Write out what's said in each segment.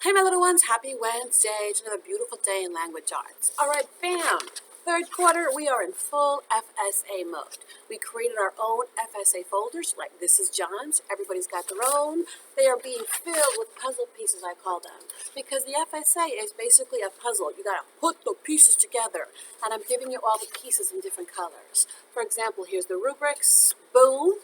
Hey my little ones, happy Wednesday. It's another beautiful day in language arts. All right, bam! Third quarter, we are in full FSA mode. We created our own FSA folders, like this is John's. Everybody's got their own. They are being filled with puzzle pieces, I call them, because the FSA is basically a puzzle. You gotta put the pieces together, and I'm giving you all the pieces in different colors. For example, here's the rubrics, boom.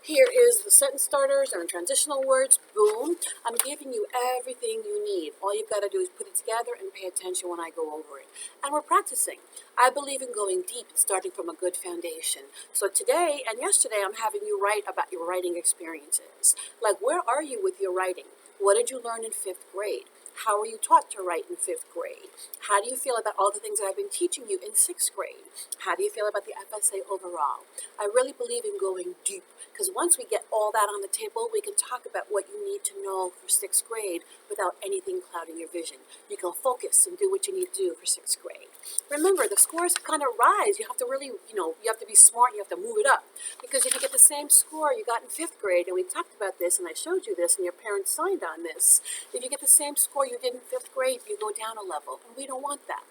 Here is the sentence starters and transitional words, boom. I'm giving you everything you need. All you've got to do is put it together and pay attention when I go over it. And we're practicing. I believe in going deep and starting from a good foundation. So today and yesterday, I'm having you write about your writing experiences. Like, where are you with your writing? What did you learn in 5th grade? How were you taught to write in 5th grade? How do you feel about all the things that I've been teaching you in 6th grade? How do you feel about the FSA overall? I really believe in going deep, because once we get all that on the table, we can talk about what you need to know for 6th grade without anything clouding your vision. You can focus and do what you need to do for 6th grade. Remember, the scores kind of rise. You have to really, you have to be smart. You have to move it up. Because if you get the same score you got in 5th grade, and we talked about this, and I showed you this, and your parents signed on this, if you get the same score you did in 5th grade, you go down a level, and we don't want that.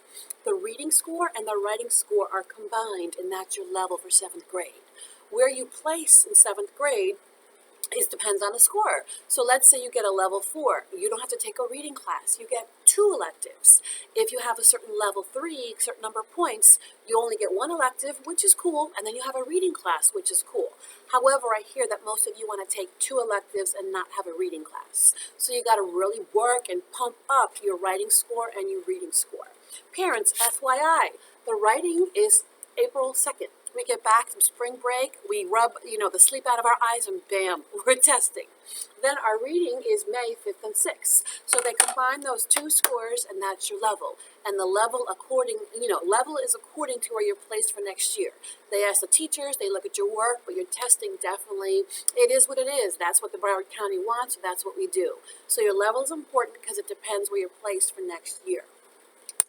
The reading score and the writing score are combined, and that's your level for 7th grade. Where you place in 7th grade depends on the score. So let's say you get a level 4. You don't have to take a reading class. You get 2 electives. If you have a certain level 3, certain number of points, you only get 1 elective, which is cool, and then you have a reading class, which is cool. However, I hear that most of you want to take 2 electives and not have a reading class. So you got to really work and pump up your writing score and your reading score. Parents, FYI, the writing is April 2nd. We get back from spring break, we rub, the sleep out of our eyes, and bam, we're testing. Then our reading is May 5th and 6th. So they combine those 2 scores, and that's your level. And the level level is according to where you're placed for next year. They ask the teachers, they look at your work, but your testing definitely, it is what it is. That's what the Broward County wants, so that's what we do. So your level is important because it depends where you're placed for next year.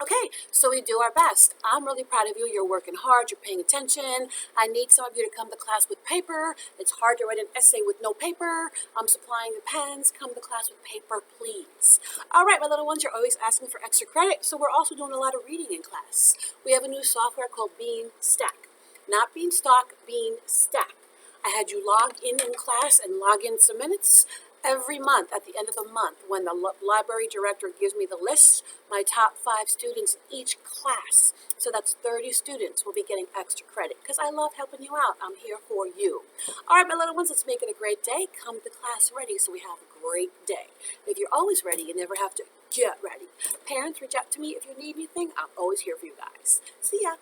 Okay, so we do our best. I'm really proud of you. You're working hard. You're paying attention. I need some of you to come to class with paper. It's hard to write an essay with no paper. I'm supplying the pens. Come to class with paper, please. All right, my little ones, you're always asking for extra credit, so we're also doing a lot of reading in class. We have a new software called Bean Stack. Not Beanstalk, Bean Stack. I had you log in class and log in some minutes. Every month, at the end of the month, when the library director gives me the list, my top 5 students in each class, so that's 30 students, will be getting extra credit, because I love helping you out. I'm here for you. All right, my little ones, let's make it a great day. Come to class ready so we have a great day. If you're always ready, you never have to get ready. Parents, reach out to me if you need anything. I'm always here for you guys. See ya.